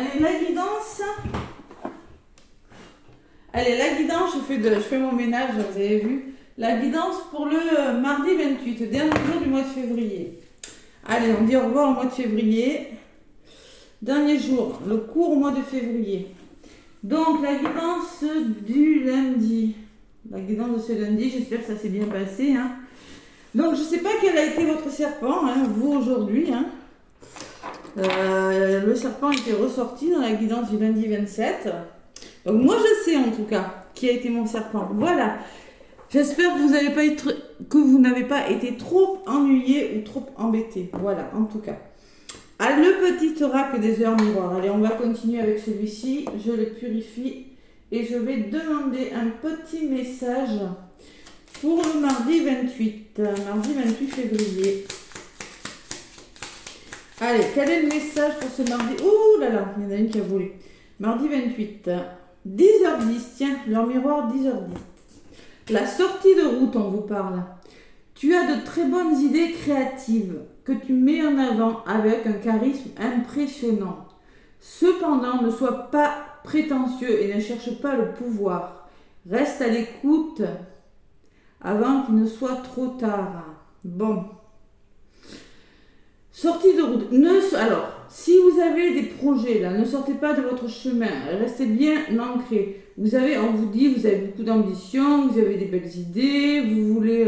Allez, la guidance. Allez, la guidance, je fais mon ménage, vous avez vu. La guidance pour le mardi 28, dernier jour du mois de février. Allez, on dit au revoir au mois de février. Dernier jour, le court mois de février. Donc, la guidance du lundi. La guidance de ce lundi, j'espère que ça s'est bien passé. Hein. Donc, je ne sais pas quel a été votre serpent, hein, vous aujourd'hui. Hein. Le serpent était ressorti dans la guidance du lundi 27. Donc, moi, je sais en tout cas qui a été mon serpent. Voilà. J'espère que vous n'avez pas été trop ennuyé ou trop embêté. Voilà, en tout cas. Ah, le petit oracle des heures miroirs. Allez, on va continuer avec celui-ci. Je le purifie et je vais demander un petit message pour le mardi 28. Mardi 28 février. Allez, quel est le message pour ce mardi? Ouh là là, il y en a une qui a volé. Mardi 28. 10h10. Tiens, leur miroir 10h10. La sortie de route, on vous parle. Tu as de très bonnes idées créatives que tu mets en avant avec un charisme impressionnant. Cependant, ne sois pas prétentieux et ne cherche pas le pouvoir. Reste à l'écoute avant qu'il ne soit trop tard. Bon. Sortie de route. Alors, si vous avez des projets, là, ne sortez pas de votre chemin. Restez bien ancrés. On vous dit, vous avez beaucoup d'ambition, vous avez des belles idées, vous voulez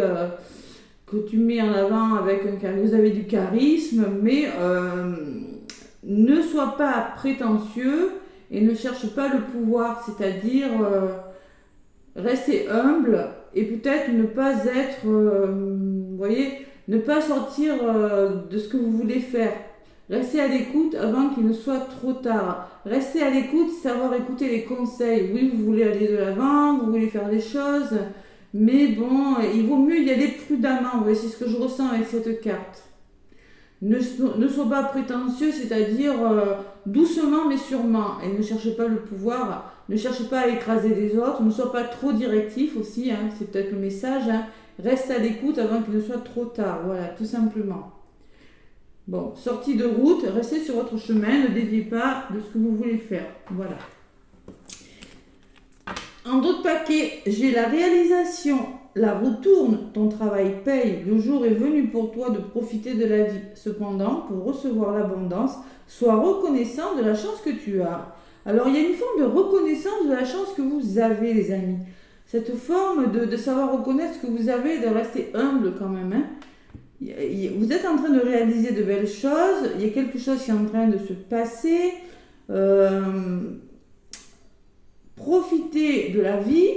que tu mets en avant avec vous avez du charisme, mais ne sois pas prétentieux et ne cherche pas le pouvoir, c'est-à-dire rester humble et peut-être ne pas être, vous voyez, ne pas sortir de ce que vous voulez faire. Restez à l'écoute avant qu'il ne soit trop tard. Restez à l'écoute, savoir écouter les conseils. Oui, vous voulez aller de l'avant, vous voulez faire des choses, mais bon, il vaut mieux y aller prudemment. Vous voyez, c'est ce que je ressens avec cette carte. Ne sois pas prétentieux, c'est-à-dire doucement mais sûrement. Et ne cherchez pas le pouvoir, ne cherchez pas à écraser les autres, ne sois pas trop directif aussi, hein, c'est peut-être le message. Hein. Reste à l'écoute avant qu'il ne soit trop tard, voilà, tout simplement. Bon, sortie de route, restez sur votre chemin, ne déviez pas de ce que vous voulez faire. Voilà. En d'autres paquets, j'ai la réalisation. La roue tourne, ton travail paye. Le jour est venu pour toi de profiter de la vie. Cependant, pour recevoir l'abondance, sois reconnaissant de la chance que tu as. Alors, il y a une forme de reconnaissance de la chance que vous avez, les amis. Cette forme de savoir reconnaître ce que vous avez, de rester humble quand même, hein. Vous êtes en train de réaliser de belles choses, il y a quelque chose qui est en train de se passer. Profitez de la vie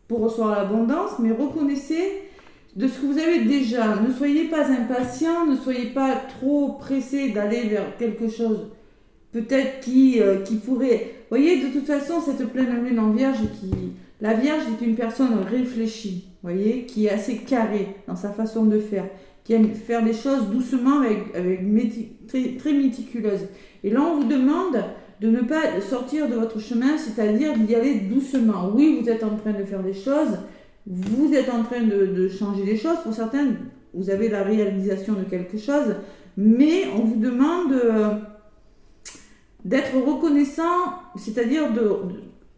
pour recevoir l'abondance, mais reconnaissez de ce que vous avez déjà. Ne soyez pas impatient, ne soyez pas trop pressé d'aller vers quelque chose peut-être qui pourrait... Vous voyez, de toute façon, cette pleine lune en vierge, la vierge est une personne réfléchie, vous voyez, qui est assez carrée dans sa façon de faire, qui aime faire des choses doucement, très méticuleuse. Et là, on vous demande de ne pas sortir de votre chemin, c'est-à-dire d'y aller doucement. Oui, vous êtes en train de faire des choses, vous êtes en train de changer des choses. Pour certains, vous avez la réalisation de quelque chose, mais on vous demande d'être reconnaissant, c'est-à-dire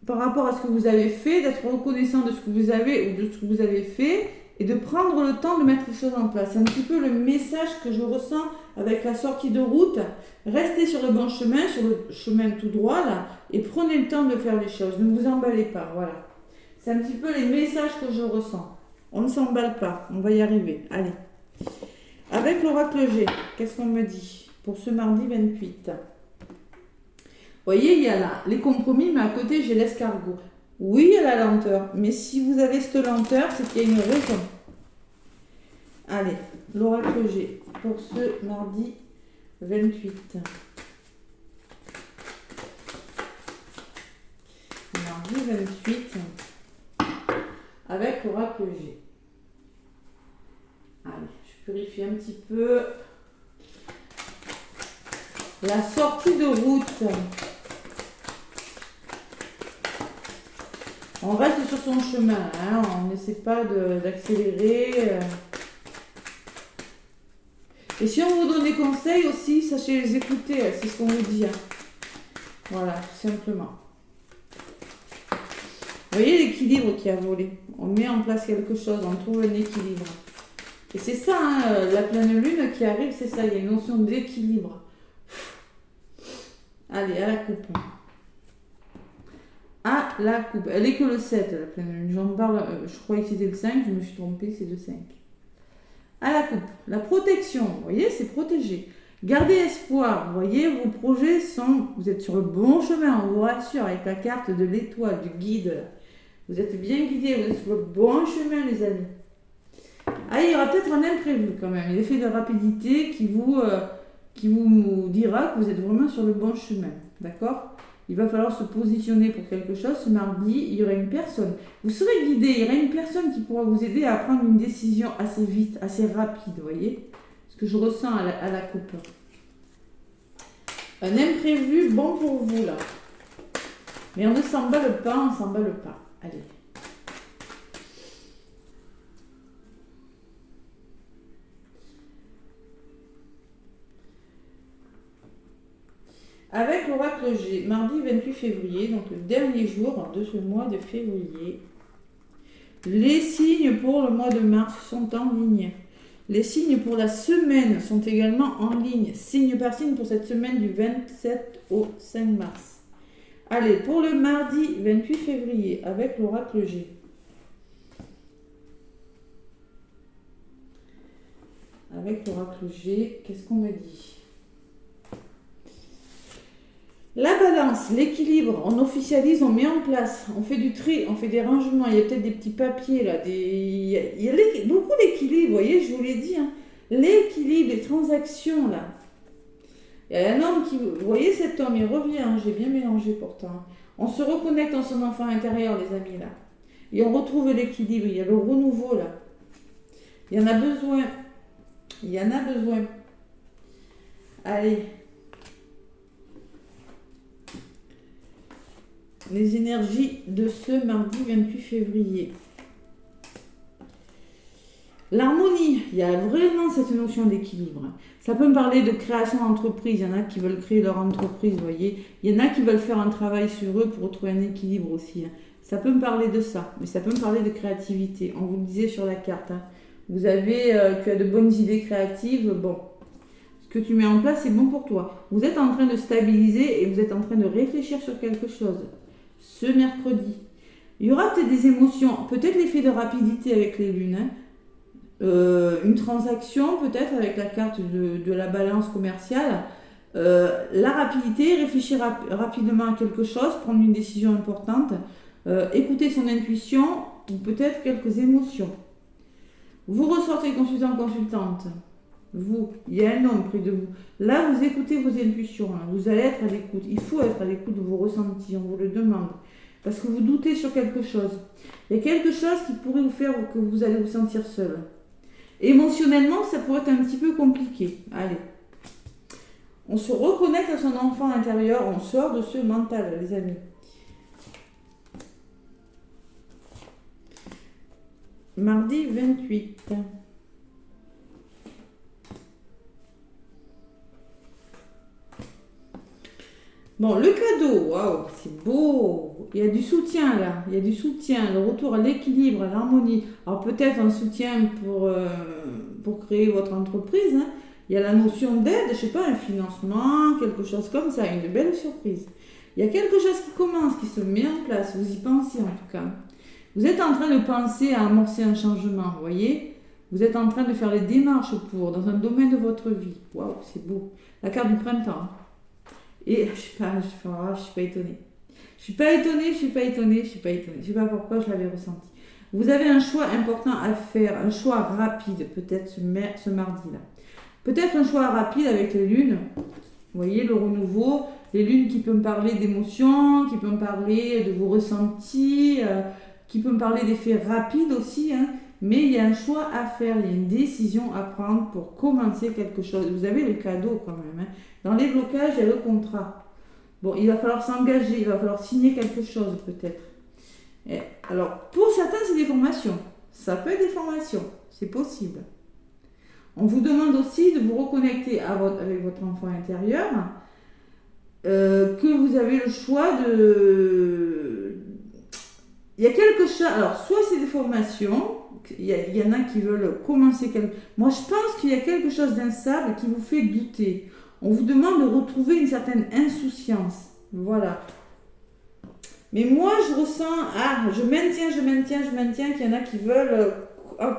par rapport à ce que vous avez fait, d'être reconnaissant de ce que vous avez ou de ce que vous avez fait, et de prendre le temps de mettre les choses en place. C'est un petit peu le message que je ressens avec la sortie de route. Restez sur le bon chemin, sur le chemin tout droit, là, et prenez le temps de faire les choses. Ne vous emballez pas, voilà. C'est un petit peu les messages que je ressens. On ne s'emballe pas, on va y arriver. Allez. Avec l'oracle G, qu'est-ce qu'on me dit pour ce mardi 28 ? Vous voyez, il y a là les compromis, mais à côté, j'ai l'escargot. Oui, il y a la lenteur, mais si vous avez cette lenteur, c'est qu'il y a une raison. Allez, l'oracle G pour ce mardi 28. Mardi 28 avec l'oracle G. Allez, je purifie un petit peu. La sortie de route. On reste sur son chemin, hein, on n'essaie pas d'accélérer. Et si on vous donne des conseils aussi, sachez les écouter, c'est ce qu'on vous dit. Hein. Voilà, tout simplement. Vous voyez l'équilibre qui a volé. On met en place quelque chose, on trouve un équilibre. Et c'est ça, hein, la pleine lune qui arrive, c'est ça, il y a une notion d'équilibre. Allez, à la coupe. À la coupe. Elle est que le 7, la pleine lune. J'en parle, je croyais que c'était le 5, je me suis trompée, c'est le 5. À la coupe. La protection, vous voyez, c'est protégé. Gardez espoir, vous voyez, vos projets sont... Vous êtes sur le bon chemin, on vous rassure, avec la carte de l'étoile, du guide. Vous êtes bien guidés, vous êtes sur le bon chemin, les amis. Ah, il y aura peut-être un imprévu quand même, l'effet de rapidité qui vous dira que vous êtes vraiment sur le bon chemin, d'accord? Il va falloir se positionner pour quelque chose. Ce mardi, il y aura une personne. Vous serez guidé, il y aura une personne qui pourra vous aider à prendre une décision assez vite, assez rapide, vous voyez? Ce que je ressens à la coupe. Un imprévu bon pour vous, là. Mais on ne s'emballe pas, on s'emballe pas. Allez. Avec l'oracle G, mardi 28 février, donc le dernier jour de ce mois de février, les signes pour le mois de mars sont en ligne. Les signes pour la semaine sont également en ligne, signe par signe pour cette semaine du 27 au 5 mars. Allez, pour le mardi 28 février, avec l'oracle G. Avec l'oracle G, qu'est-ce qu'on me dit? La balance, l'équilibre, on officialise, on met en place, on fait du tri, on fait des rangements, il y a peut-être des petits papiers là, il y a beaucoup d'équilibre, vous voyez, je vous l'ai dit, hein. L'équilibre, les transactions là. Il y a un homme qui, vous voyez cet homme, il revient, hein, j'ai bien mélangé pourtant. On se reconnecte en son enfant intérieur, les amis là. Et on retrouve l'équilibre, il y a le renouveau là. Il y en a besoin, il y en a besoin. Allez. Les énergies de ce mardi 28 février. L'harmonie, il y a vraiment cette notion d'équilibre. Ça peut me parler de création d'entreprise. Il y en a qui veulent créer leur entreprise, vous voyez. Il y en a qui veulent faire un travail sur eux pour retrouver un équilibre aussi. Ça peut me parler de ça, mais ça peut me parler de créativité. On vous le disait sur la carte. Hein. Tu as de bonnes idées créatives. Bon, ce que tu mets en place, c'est bon pour toi. Vous êtes en train de stabiliser et vous êtes en train de réfléchir sur quelque chose. Ce mercredi. Il y aura peut-être des émotions, peut-être l'effet de rapidité avec les lunes, hein. Une transaction peut-être avec la carte de la balance commerciale, la rapidité, réfléchir rapidement à quelque chose, prendre une décision importante, écouter son intuition ou peut-être quelques émotions. Vous ressortez consultante, vous, il y a un homme près de vous. Là, vous écoutez vos intuitions, hein. Vous allez être à l'écoute. Il faut être à l'écoute de vos ressentis, on vous le demande. Parce que vous doutez sur quelque chose. Il y a quelque chose qui pourrait vous faire que vous allez vous sentir seul. Émotionnellement, ça pourrait être un petit peu compliqué. Allez. On se reconnecte à son enfant intérieur, on sort de ce mental, les amis. Mardi 28. Bon, le cadeau, waouh, c'est beau. Il y a du soutien là, il y a du soutien, le retour à l'équilibre, à l'harmonie. Alors peut-être un soutien pour créer votre entreprise. Hein. Il y a la notion d'aide, je sais pas, un financement, quelque chose comme ça, une belle surprise. Il y a quelque chose qui commence, qui se met en place, vous y pensez en tout cas. Vous êtes en train de penser à amorcer un changement, vous voyez. Vous êtes en train de faire les démarches dans un domaine de votre vie. Waouh, c'est beau. La carte du printemps. Et je suis pas étonnée. Je suis pas étonnée. Je sais pas pourquoi je l'avais ressenti. Vous avez un choix important à faire, un choix rapide, peut-être ce mardi-là. Peut-être un choix rapide avec les lunes. Vous voyez, le renouveau, les lunes qui peuvent me parler d'émotions, qui peuvent me parler de vos ressentis, qui peuvent me parler d'effets rapides aussi, hein. Mais il y a un choix à faire, il y a une décision à prendre pour commencer quelque chose. Vous avez le cadeau quand même. Hein. Dans les blocages, il y a le contrat. Bon, il va falloir s'engager, il va falloir signer quelque chose peut-être. Alors, pour certains, c'est des formations. Ça peut être des formations, c'est possible. On vous demande aussi de vous reconnecter avec votre enfant intérieur que vous avez le choix de... Il y a quelque chose... Alors, soit c'est des formations, il y en a qui veulent commencer quelque... Moi, je pense qu'il y a quelque chose d'instable qui vous fait douter. On vous demande de retrouver une certaine insouciance. Voilà. Mais moi, je ressens... Ah, je maintiens qu'il y en a qui veulent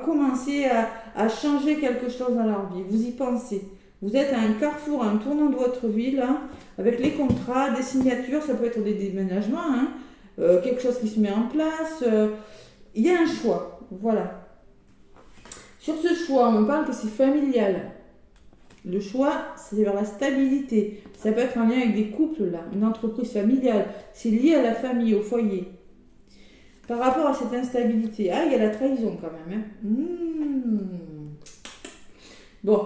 commencer à changer quelque chose dans leur vie. Vous y pensez. Vous êtes à un carrefour, à un tournant de votre vie, là, avec les contrats, des signatures, ça peut être des déménagements, hein, quelque chose qui se met en place. Il y a un choix, voilà. Sur ce choix, on me parle que c'est familial. Le choix, c'est vers la stabilité. Ça peut être en lien avec des couples, là, une entreprise familiale. C'est lié à la famille, au foyer. Par rapport à cette instabilité, il y a la trahison quand même. Hein. Bon.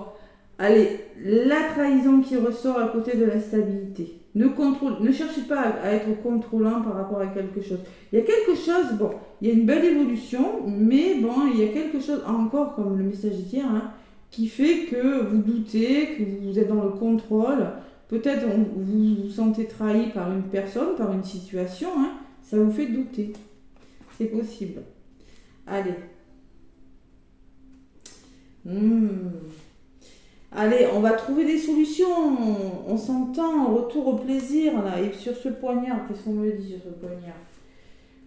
Allez, la trahison qui ressort à côté de la stabilité. Ne cherchez pas à être contrôlant par rapport à quelque chose. Il y a quelque chose, bon, il y a une belle évolution, mais bon, il y a quelque chose encore, comme le message d'hier, hein, qui fait que vous doutez, que vous êtes dans le contrôle. Peut-être vous vous sentez trahi par une personne, par une situation, hein, ça vous fait douter. C'est possible. Allez. Allez, on va trouver des solutions. On s'entend, retour au plaisir, là. Et sur ce poignard, qu'est-ce qu'on me dit sur ce poignard?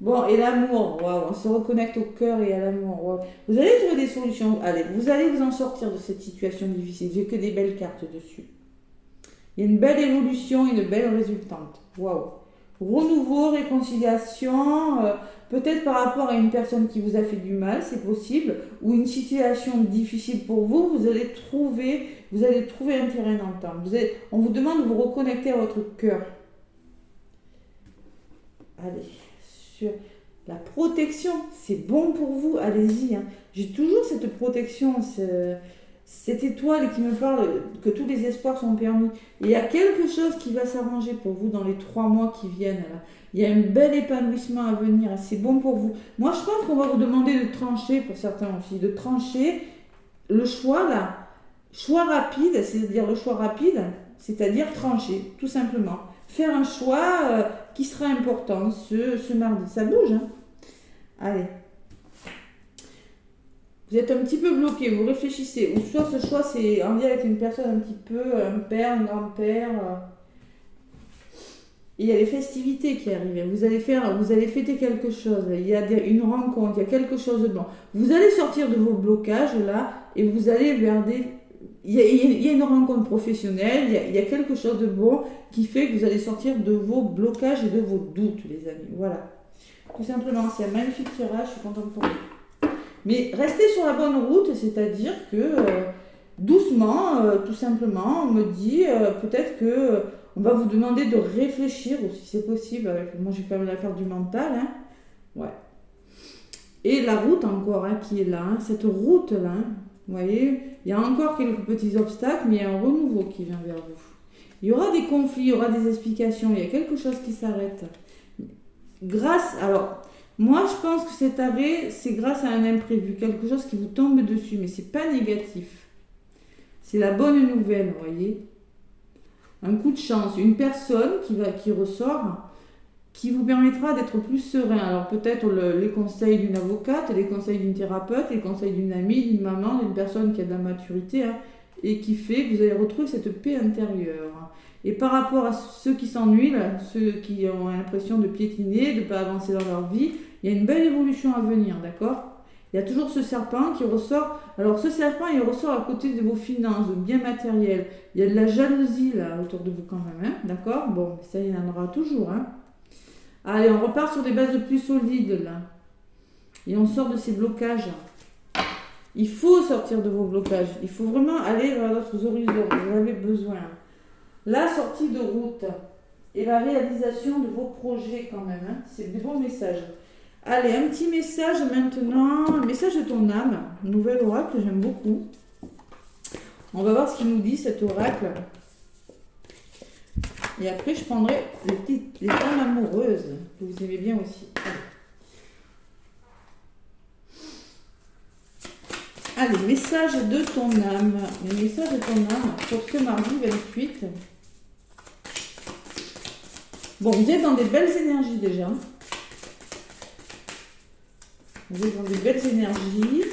Bon, et l'amour, waouh, on se reconnecte au cœur et à l'amour, waouh. Vous allez trouver des solutions. Allez, vous allez vous en sortir de cette situation difficile. J'ai que des belles cartes dessus. Il y a une belle évolution, une belle résultante. Waouh. Renouveau, réconciliation, peut-être par rapport à une personne qui vous a fait du mal, c'est possible, ou une situation difficile pour vous, vous allez trouver un terrain d'entente. On vous demande de vous reconnecter à votre cœur. Allez, sur la protection, c'est bon pour vous, allez-y. Hein. J'ai toujours cette protection, cette étoile qui me parle que tous les espoirs sont permis. Et il y a quelque chose qui va s'arranger pour vous dans les 3 mois qui viennent. Là. Il y a un bel épanouissement à venir. C'est bon pour vous. Moi, je pense qu'on va vous demander de trancher, pour certains aussi, de trancher le choix là. Choix rapide, c'est-à-dire le choix rapide, c'est-à-dire trancher, tout simplement. Faire un choix qui sera important ce mardi. Ça bouge, hein? Allez. Vous êtes un petit peu bloqué, vous réfléchissez. Ou soit ce choix, c'est en lien avec une personne un petit peu, un père, un grand-père. Il y a les festivités qui arrivent. Vous allez fêter quelque chose. Il y a une rencontre, il y a quelque chose de bon. Vous allez sortir de vos blocages là et vous allez vers des... Il y a une rencontre professionnelle, il y a quelque chose de bon qui fait que vous allez sortir de vos blocages et de vos doutes, les amis. Voilà. Tout simplement, c'est un magnifique tirage, je suis contente pour vous. Mais restez sur la bonne route, c'est-à-dire que doucement, tout simplement, on me dit peut-être que on va vous demander de réfléchir aussi, c'est possible. Moi, j'ai quand même l'affaire du mental. Hein. Ouais. Et la route encore qui est là, cette route-là, vous voyez, il y a encore quelques petits obstacles, mais il y a un renouveau qui vient vers vous. Il y aura des conflits, il y aura des explications, il y a quelque chose qui s'arrête. Alors, moi je pense que cet arrêt, c'est grâce à un imprévu, quelque chose qui vous tombe dessus, mais c'est pas négatif. C'est la bonne nouvelle, vous voyez. Un coup de chance, une personne qui ressort, qui vous permettra d'être plus serein. Alors peut-être les conseils d'une avocate, les conseils d'une thérapeute, les conseils d'une amie, d'une maman, d'une personne qui a de la maturité, hein, et qui fait que vous allez retrouver cette paix intérieure. Et par rapport à ceux qui s'ennuient, ceux qui ont l'impression de piétiner, de ne pas avancer dans leur vie, il y a une belle évolution à venir, d'accord ? Il y a toujours ce serpent qui ressort. Alors ce serpent, il ressort à côté de vos finances, de biens matériels. Il y a de la jalousie là autour de vous quand même, hein, d'accord ? Bon, ça il y en aura toujours, hein. Allez, on repart sur des bases plus solides, là. Et on sort de ces blocages. Il faut sortir de vos blocages. Il faut vraiment aller vers d'autres horizons. Vous en avez besoin. La sortie de route et la réalisation de vos projets, quand même. Hein. C'est des bons messages. Allez, un petit message maintenant. Un message de ton âme. Un nouvel oracle que j'aime beaucoup. On va voir ce qu'il nous dit, cet oracle. Et après, je prendrai les femmes amoureuses, que vous aimez bien aussi. Allez, message de ton âme. Les messages de ton âme pour ce mardi 28. Bon, vous êtes dans des belles énergies déjà. Vous êtes dans des belles énergies.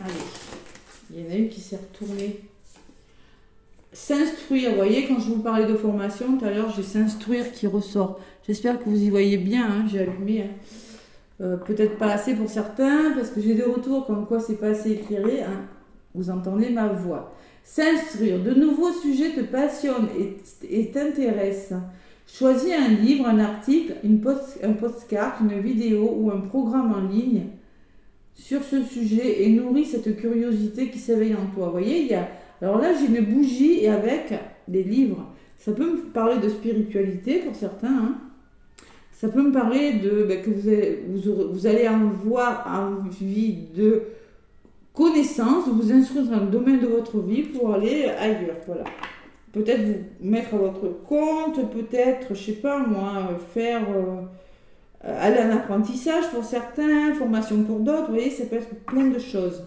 Allez, il y en a une qui s'est retournée. S'instruire, vous voyez, quand je vous parlais de formation, tout à l'heure, j'ai s'instruire qui ressort. J'espère que vous y voyez bien, hein, j'ai allumé. Peut-être pas assez pour certains, parce que j'ai des retours comme quoi c'est pas assez éclairé. Hein. Vous entendez ma voix. S'instruire, de nouveaux sujets te passionnent et t'intéressent. Choisis un livre, un article, un postcard, une vidéo ou un programme en ligne sur ce sujet et nourris cette curiosité qui s'éveille en toi. Vous voyez, il y a... Alors là, j'ai une bougie et avec des livres. Ça peut me parler de spiritualité pour certains. Hein. Ça peut me parler de que vous allez avoir envie de connaissances, de vous instruire dans le domaine de votre vie pour aller ailleurs. Voilà. Peut-être vous mettre à votre compte, peut-être, je sais pas moi, faire aller en apprentissage pour certains, formation pour d'autres. Vous voyez, ça peut être plein de choses.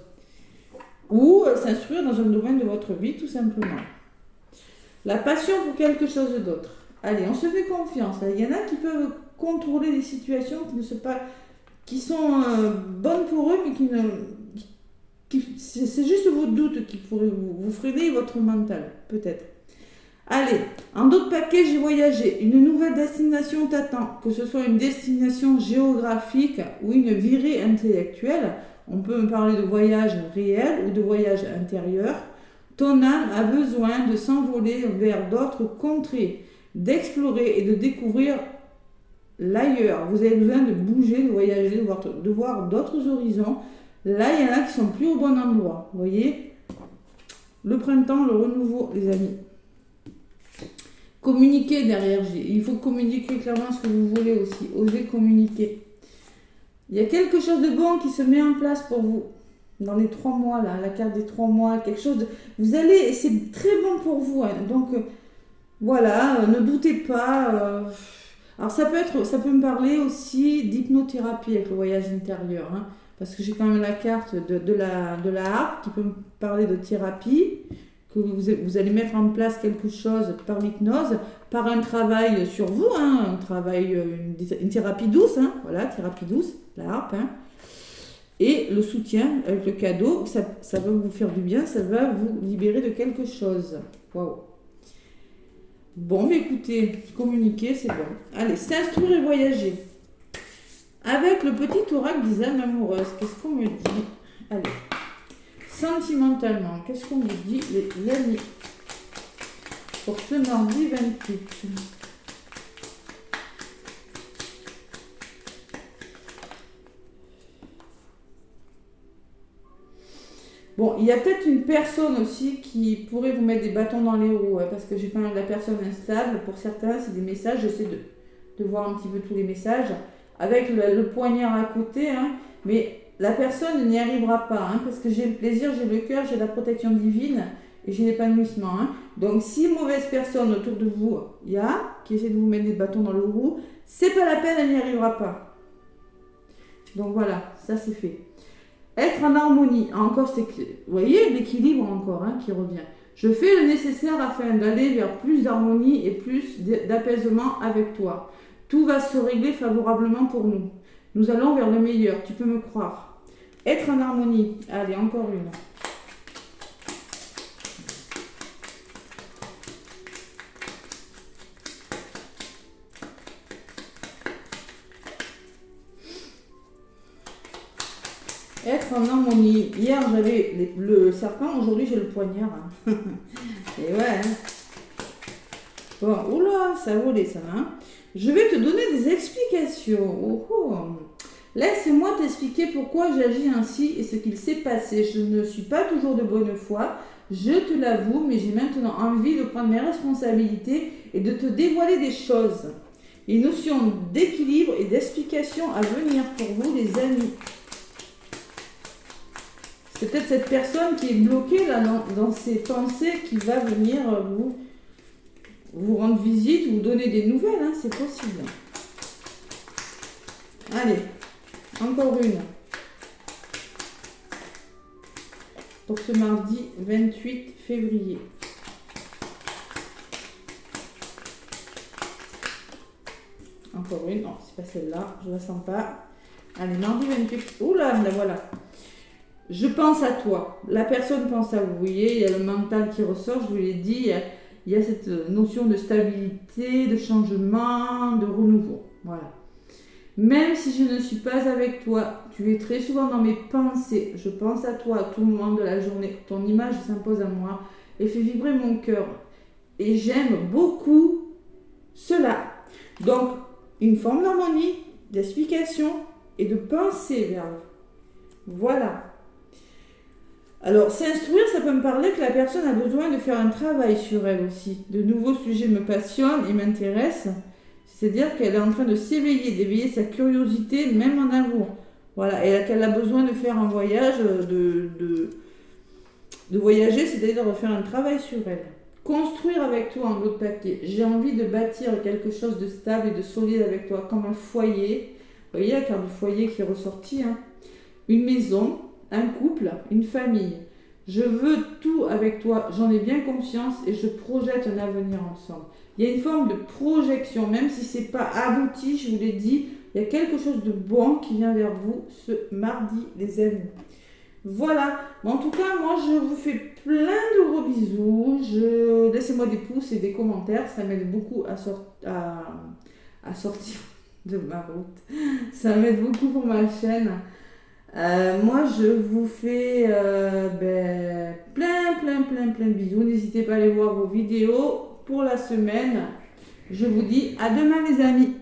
Ou s'instruire dans un domaine de votre vie, tout simplement. La passion pour quelque chose d'autre. Allez, on se fait confiance. Il y en a qui peuvent contrôler des situations qui sont bonnes pour eux, mais c'est juste vos doutes qui pourraient vous freiner votre mental, peut-être. Allez, en d'autres paquets, j'ai voyagé. Une nouvelle destination t'attend, que ce soit une destination géographique ou une virée intellectuelle. On peut me parler de voyage réel ou de voyage intérieur. Ton âme a besoin de s'envoler vers d'autres contrées, d'explorer et de découvrir l'ailleurs. Vous avez besoin de bouger, de voyager, de voir d'autres horizons. Là, il y en a qui sont plus au bon endroit. Vous voyez, le printemps, le renouveau, les amis. Communiquer derrière. Il faut communiquer clairement ce que vous voulez aussi. Osez communiquer. Il y a quelque chose de bon qui se met en place pour vous. Dans les 3 mois, là, la carte des 3 mois, quelque chose de... Vous allez... Et c'est très bon pour vous. Hein. Donc, voilà, ne doutez pas. Alors, ça peut me parler aussi d'hypnothérapie avec le voyage intérieur. Hein, parce que j'ai quand même la carte de la harpe qui peut me parler de thérapie. Que vous allez mettre en place quelque chose par l'hypnose, par un travail sur vous, hein, un travail, une thérapie douce, hein, voilà, thérapie douce, la harpe, hein, et le soutien avec le cadeau, ça va vous faire du bien, ça va vous libérer de quelque chose. Waouh. Bon, mais écoutez, communiquer, c'est bon. Allez, s'instruire et voyager. Avec le petit oracle des âmes amoureuses, qu'est-ce qu'on me dit? Allez. Sentimentalement, qu'est-ce qu'on me dit les amis pour ce mardi 28? Bon, il y a peut-être une personne aussi qui pourrait vous mettre des bâtons dans les roues, hein, parce que j'ai quand même la personne instable. Pour certains, c'est des messages, j'essaie de voir un petit peu tous les messages, avec le poignard à côté, hein, mais... La personne n'y arrivera pas, hein, parce que j'ai le plaisir, j'ai le cœur, j'ai la protection divine et j'ai l'épanouissement. Hein. Donc, si une mauvaise personne autour de vous, il y a, qui essaie de vous mettre des bâtons dans le roue, c'est pas la peine, elle n'y arrivera pas. Donc voilà, ça c'est fait. Être en harmonie, encore, vous voyez, l'équilibre encore hein, qui revient. Je fais le nécessaire afin d'aller vers plus d'harmonie et plus d'apaisement avec toi. Tout va se régler favorablement pour nous. Nous allons vers le meilleur, tu peux me croire. Être en harmonie. Allez, encore une. Être en harmonie. Hier, j'avais le serpent, aujourd'hui, j'ai le poignard. Hein. Et ouais. Hein. Bon, oula, ça volait ça. Hein. Je vais te donner des explications. Oh, oh. Laisse-moi t'expliquer pourquoi j'agis ainsi et ce qu'il s'est passé. Je ne suis pas toujours de bonne foi, je te l'avoue, mais j'ai maintenant envie de prendre mes responsabilités et de te dévoiler des choses. Une notion d'équilibre et d'explication à venir pour vous, les amis. C'est peut-être cette personne qui est bloquée là dans ses pensées qui va venir vous rendre visite ou vous donner des nouvelles, hein, c'est possible. Allez, encore une. Pour ce mardi 28 février. Encore une. Non, c'est pas celle-là. Je la sens pas. Allez, mardi 28. Oula, la voilà. Je pense à toi. La personne pense à vous. Vous voyez, il y a le mental qui ressort. Je vous l'ai dit, il y a cette notion de stabilité, de changement, de renouveau. Voilà. Même si je ne suis pas avec toi, tu es très souvent dans mes pensées. Je pense à toi à tout moment de la journée. Ton image s'impose à moi et fait vibrer mon cœur. Et j'aime beaucoup cela. Donc, une forme d'harmonie, d'explication et de pensée vers vous. Voilà. Alors, s'instruire, ça peut me parler que la personne a besoin de faire un travail sur elle aussi. De nouveaux sujets me passionnent et m'intéressent. C'est-à-dire qu'elle est en train de s'éveiller, d'éveiller sa curiosité, même en amour. Voilà, et qu'elle a besoin de faire un voyage, de voyager, c'est-à-dire de faire un travail sur elle. Construire avec toi en autre papier. J'ai envie de bâtir quelque chose de stable et de solide avec toi, comme un foyer. Vous voyez la carte du foyer qui est ressortie, hein. Une maison, un couple, une famille. Je veux tout avec toi, j'en ai bien conscience et je projette un avenir ensemble. Il y a une forme de projection, même si ce n'est pas abouti, je vous l'ai dit, il y a quelque chose de bon qui vient vers vous ce mardi, les amis. Voilà, en tout cas, moi je vous fais plein de gros bisous. Laissez-moi des pouces et des commentaires, ça m'aide beaucoup à sortir de ma route. Ça m'aide beaucoup pour ma chaîne. Moi je vous fais plein de bisous. N'hésitez pas à aller voir vos vidéos pour la semaine. Je vous dis à demain les amis.